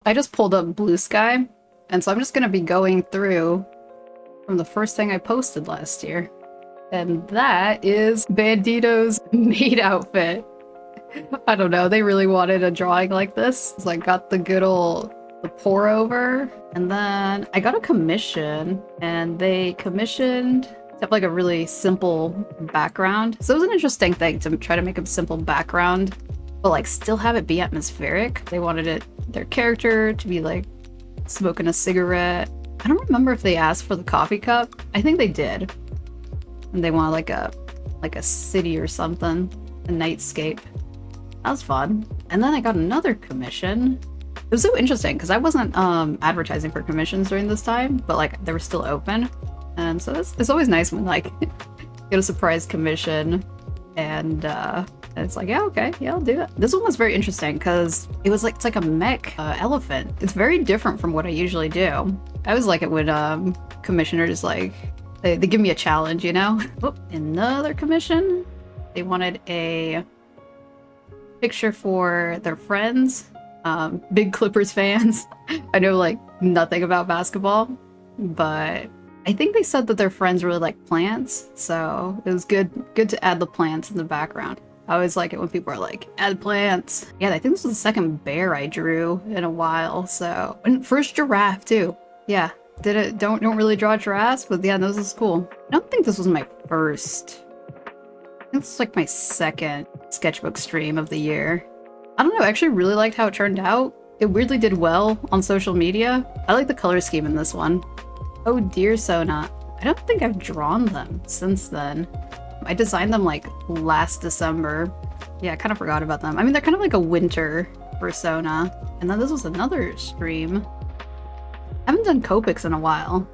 I just pulled up Blue Sky, and so I'm just gonna be going through from the first thing I posted last year. And that is Bandito's maid outfit. I don't know, they really wanted a drawing like this. So I got the good old the pour over, and then I got a commission, and they commissioned to have like a really simple background. So it was an interesting thing to try to make a simple background, but like still have it be atmospheric. They wanted their character to be like smoking a cigarette. I don't remember if they asked for the coffee cup. I think they did. And they want like a city or something, a nightscape. That was fun. And then I got another commission. It was so interesting because I wasn't advertising for commissions during this time, but like they were still open. And so it's always nice when like get a surprise commission and it's like, yeah, okay, yeah, I'll do it. This one was very interesting because it's like a mech elephant. It's very different from what I usually do. I always like it when commissioners like they give me a challenge, you know? Oh, another commission. They wanted a picture for their friends. Big Clippers fans. I know like nothing about basketball, but I think they said that their friends really like plants, so it was good to add the plants in the background. I always like it when people are like, add plants. Yeah, I think this was the second bear I drew in a while, so. And first giraffe too. Yeah, don't really draw giraffes, but yeah, this is cool. I don't think this was my first. I think this is like my second sketchbook stream of the year. I don't know, I actually really liked how it turned out. It weirdly did well on social media. I like the color scheme in this one. Oh dear, Sona. I don't think I've drawn them since then. I designed them like last December. Yeah, I kind of forgot about them. I mean, they're kind of like a winter persona. And then this was another stream. I haven't done Copics in a while.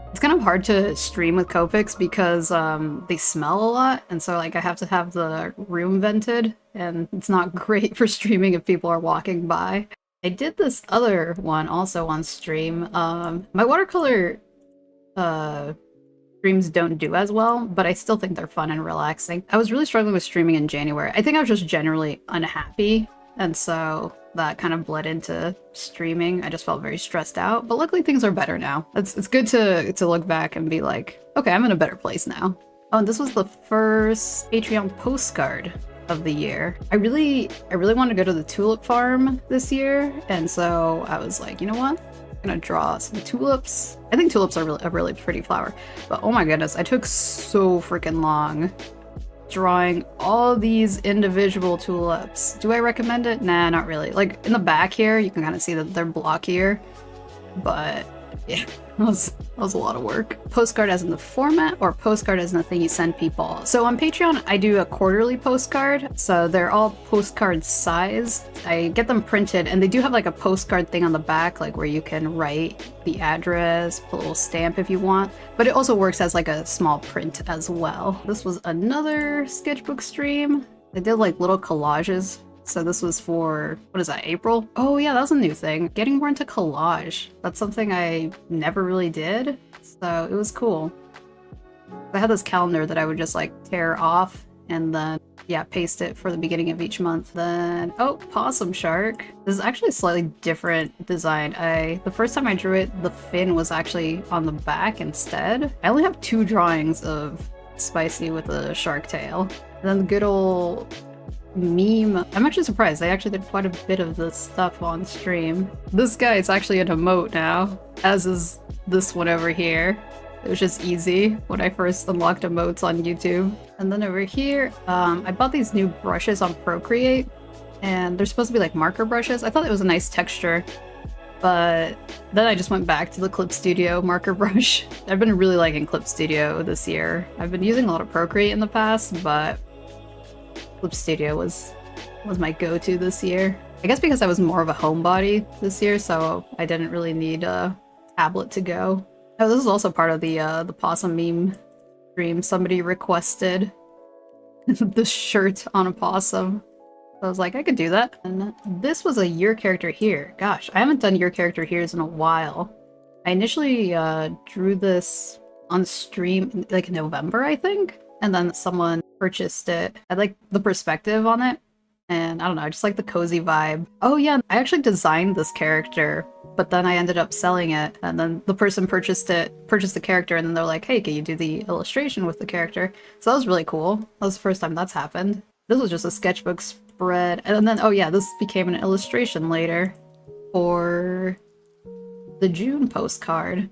It's kind of hard to stream with Copics because they smell a lot, and so like I have to have the room vented, and it's not great for streaming if people are walking by. I did this other one also on stream. My watercolor streams don't do as well, but I still think they're fun and relaxing. I was really struggling with streaming in January. I think I was just generally unhappy, and so that kind of bled into streaming. I just felt very stressed out, but luckily things are better now. It's good to look back and be like, okay, I'm in a better place now. Oh, and this was the first Patreon postcard of the year. I really wanted to go to the tulip farm this year, and so I was like, you know what? I'm gonna draw some tulips. I think tulips are a really pretty flower, but oh my goodness, I took so freaking long drawing all these individual tulips. Do I recommend it? Nah, not really. Like in the back here, you can kind of see that they're blockier, but yeah, that was a lot of work. Postcard as in the format, or postcard as in the thing you send people? So on Patreon, I do a quarterly postcard, so they're all postcard size. I get them printed, and they do have like a postcard thing on the back, like where you can write the address, put a little stamp if you want, but it also works as like a small print as well. This was another sketchbook stream. I did like little collages. So this was for, what is that, April? Oh yeah, that was a new thing. Getting more into collage. That's something I never really did, so it was cool. I had this calendar that I would just like tear off and then, yeah, paste it for the beginning of each month. Then, oh, Possum Shark. This is actually a slightly different design. The first time I drew it, the fin was actually on the back instead. I only have 2 drawings of Spicy with a shark tail. And then the good old meme. I'm actually surprised. I actually did quite a bit of this stuff on stream. This guy is actually an emote now, as is this one over here. It was just easy when I first unlocked emotes on YouTube. And then over here, I bought these new brushes on Procreate, and they're supposed to be like marker brushes. I thought it was a nice texture, but then I just went back to the Clip Studio marker brush. I've been really liking Clip Studio this year. I've been using a lot of Procreate in the past, but Clip Studio was my go-to this year. I guess because I was more of a homebody this year, so I didn't really need a tablet to go. Oh, this is also part of the possum meme stream. Somebody requested the shirt on a possum. So I was like, I could do that. And this was a Your Character Here. Gosh, I haven't done Your Character Here's in a while. I initially drew this on stream like in November, I think. And then someone purchased it. I like the perspective on it. And I don't know, I just like the cozy vibe. Oh yeah, I actually designed this character, but then I ended up selling it, and then the person purchased the character, and then they're like, hey, can you do the illustration with the character? So that was really cool. That was the first time that's happened. This was just a sketchbook spread, and then, oh yeah, this became an illustration later for the June postcard,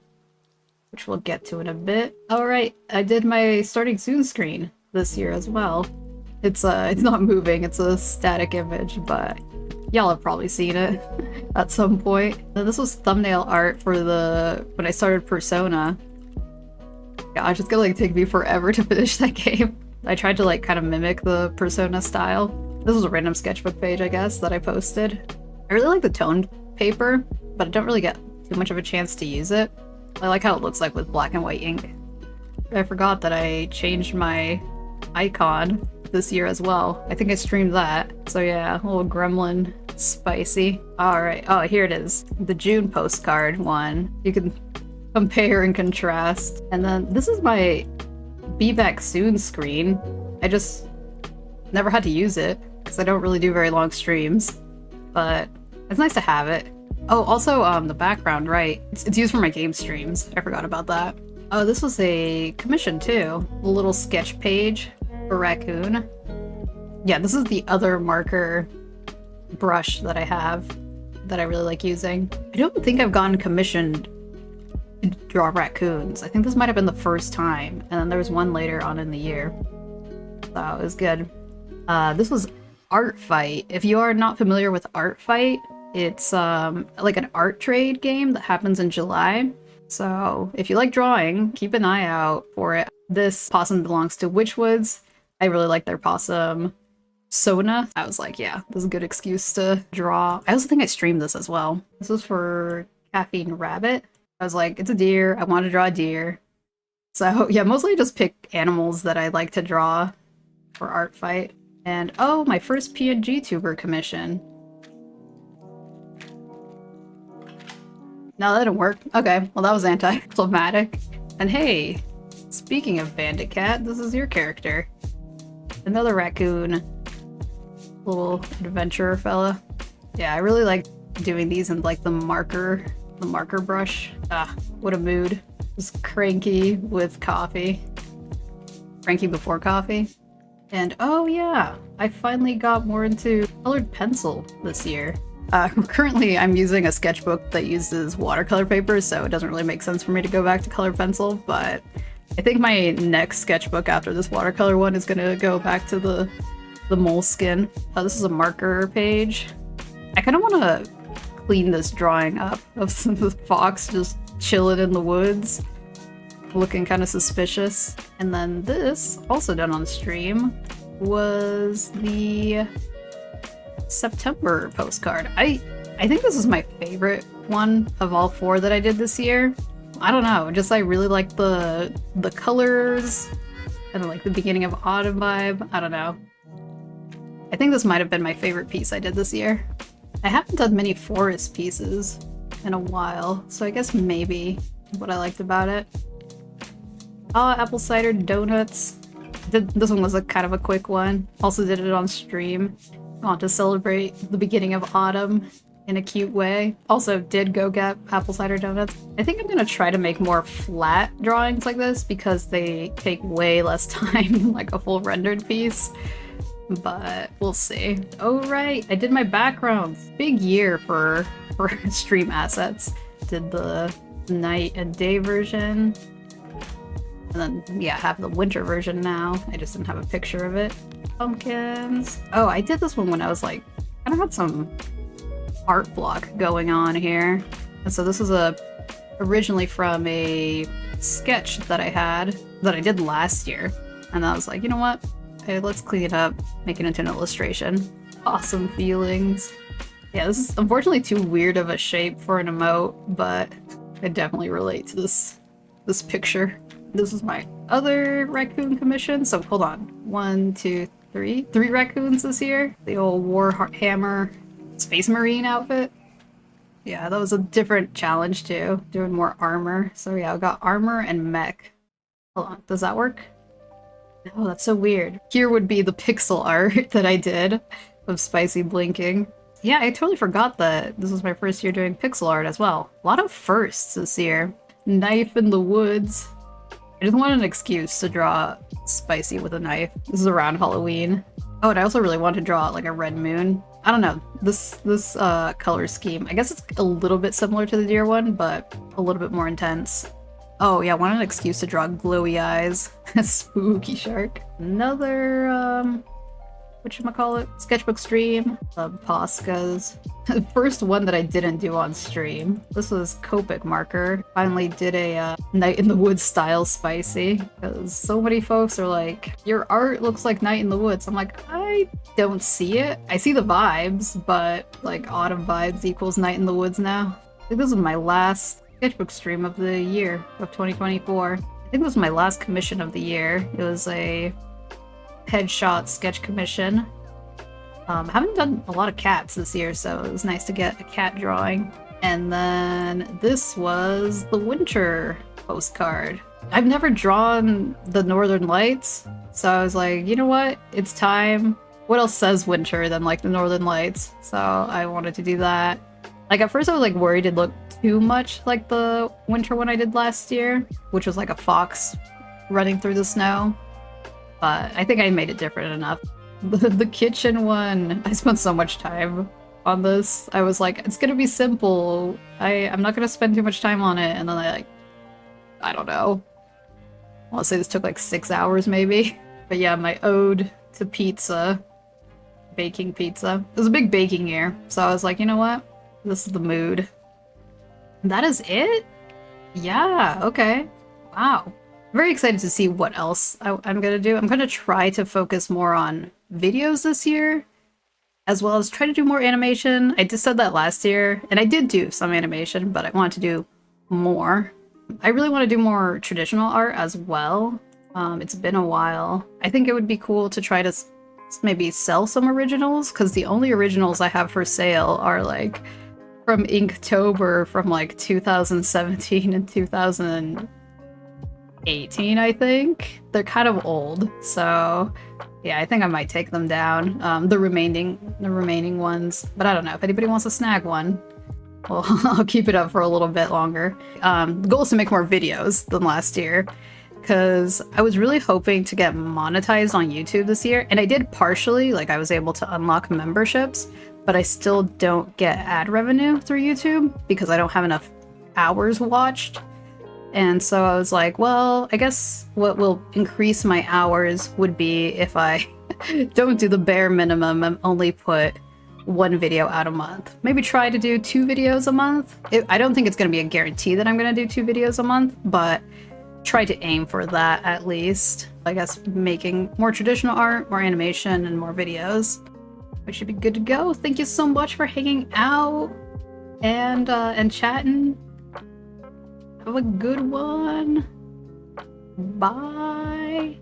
which we'll get to in a bit. Alright, I did my starting soon screen this year as well. It's not moving, it's a static image, but y'all have probably seen it at some point. And this was thumbnail art for when I started Persona. Gosh, it's gonna like take me forever to finish that game. I tried to like kind of mimic the Persona style. This was a random sketchbook page, I guess, that I posted. I really like the toned paper, but I don't really get too much of a chance to use it. I like how it looks like with black and white ink. I forgot that I changed my icon this year as well. I think I streamed that. So yeah, a little gremlin spicy. Alright, oh here it is. The June postcard one. You can compare and contrast. And then this is my Be Back Soon screen. I just never had to use it because I don't really do very long streams. But it's nice to have it. Oh, also the background, right. It's used for my game streams. I forgot about that. Oh, this was a commission too. A little sketch page for Raccoon. Yeah, this is the other marker brush that I have that I really like using. I don't think I've gotten commissioned to draw raccoons. I think this might have been the first time, and then there was one later on in the year. So it was good. This was Art Fight. If you are not familiar with Art Fight, it's like an art trade game that happens in July. So if you like drawing, keep an eye out for it. This possum belongs to Witchwoods. I really like their possum Sona. I was like, yeah, this is a good excuse to draw. I also think I streamed this as well. This was for Caffeine Rabbit. I was like, it's a deer. I want to draw a deer. So yeah, mostly just pick animals that I like to draw for Art Fight. And oh, my first PNG tuber commission. No, that didn't work. Okay, well that was anticlimactic. And hey, speaking of Bandit Cat, this is your character. Another raccoon. Little adventurer fella. Yeah, I really like doing these in like the marker brush. Ah, what a mood. Just cranky with coffee. Cranky before coffee. And oh yeah, I finally got more into colored pencil this year. Currently I'm using a sketchbook that uses watercolor paper, so it doesn't really make sense for me to go back to colored pencil, but I think my next sketchbook after this watercolor one is gonna go back to the moleskin. Oh, this is a marker page. I kind of want to clean this drawing up of the fox just chilling in the woods, looking kind of suspicious. And then this, also done on stream, was the September postcard. I think this is my favorite one of all four that I did this year. I don't know, just I really like the colors and like the beginning of autumn vibe. I don't know. I think this might have been my favorite piece I did this year. I haven't done many forest pieces in a while, so I guess maybe what I liked about it. Apple cider donuts. This one was a kind of a quick one. Also did it on stream. I want to celebrate the beginning of autumn in a cute way. Also did go get apple cider donuts. I think I'm gonna try to make more flat drawings like this because they take way less time than like a full rendered piece. But we'll see. Oh right, I did my backgrounds. Big year for stream assets. Did the night and day version. And then, yeah, I have the winter version now. I just didn't have a picture of it. Pumpkins. Oh, I did this one when I was like, I had some art block going on here. And so this is originally from a sketch that I did last year. And I was like, you know what? Okay, let's clean it up, make it into an illustration. Awesome feelings. Yeah, this is unfortunately too weird of a shape for an emote, but I definitely relate to this picture. This is my other raccoon commission. So hold on. 1, 2, 3. 3 raccoons this year. The old Warhammer Space Marine outfit. Yeah, that was a different challenge too. Doing more armor. So yeah, I got armor and mech. Hold on. Does that work? Oh, that's so weird. Here would be the pixel art that I did of Spicy blinking. Yeah, I totally forgot that this was my first year doing pixel art as well. A lot of firsts this year. Knife in the woods. I just wanted an excuse to draw Spicy with a knife. This is around Halloween. Oh, and I also really want to draw like a red moon. I don't know, this color scheme, I guess it's a little bit similar to the deer one, but a little bit more intense. Oh yeah, I wanted an excuse to draw glowy eyes. Spooky shark. Another, whatchamacallit? Sketchbook stream. Poscas. The first one that I didn't do on stream. This was Copic marker. Finally did a Night in the Woods style Spicy. Because so many folks are like, your art looks like Night in the Woods. I'm like, I don't see it. I see the vibes, but like autumn vibes equals Night in the Woods now. I think this is my last sketchbook stream of the year of 2024. I think this was my last commission of the year. It was a headshot sketch commission. I haven't done a lot of cats this year, so it was nice to get a cat drawing. And then this was the winter postcard. I've never drawn the Northern Lights, so I was like, you know what? It's time. What else says winter than like the Northern Lights? So I wanted to do that. Like at first I was like worried it looked too much like the winter one I did last year, which was like a fox running through the snow. But I think I made it different enough. The kitchen one, I spent so much time on this. I was like, it's gonna be simple. I'm not gonna spend too much time on it. And then I don't know. I'll say this took like 6 hours maybe. But yeah, my ode to pizza. Baking pizza. It was a big baking year. So I was like, you know what? This is the mood. That is it? Yeah, okay. Wow. Very excited to see what else I'm gonna do. I'm gonna try to focus more on videos this year, as well as try to do more animation. I just said that last year, and I did do some animation, but I want to do more. I really want to do more traditional art as well. It's been a while. I think it would be cool to try to maybe sell some originals, because the only originals I have for sale are like from Inktober from like 2017 and 2018, I think. They're kind of old, so yeah, I think I might take them down. The remaining ones, but I don't know if anybody wants to snag one. Well, I'll keep it up for a little bit longer. The goal is to make more videos than last year, because I was really hoping to get monetized on YouTube this year, and I did partially. Like I was able to unlock memberships, but I still don't get ad revenue through YouTube because I don't have enough hours watched. And so I was like, well, I guess what will increase my hours would be if I don't do the bare minimum and only put one video out a month. Maybe try to do 2 videos a month. I don't think it's going to be a guarantee that I'm going to do 2 videos a month, but try to aim for that at least. I guess making more traditional art, more animation, and more videos. We should be good to go. Thank you so much for hanging out and chatting. Have a good one. Bye.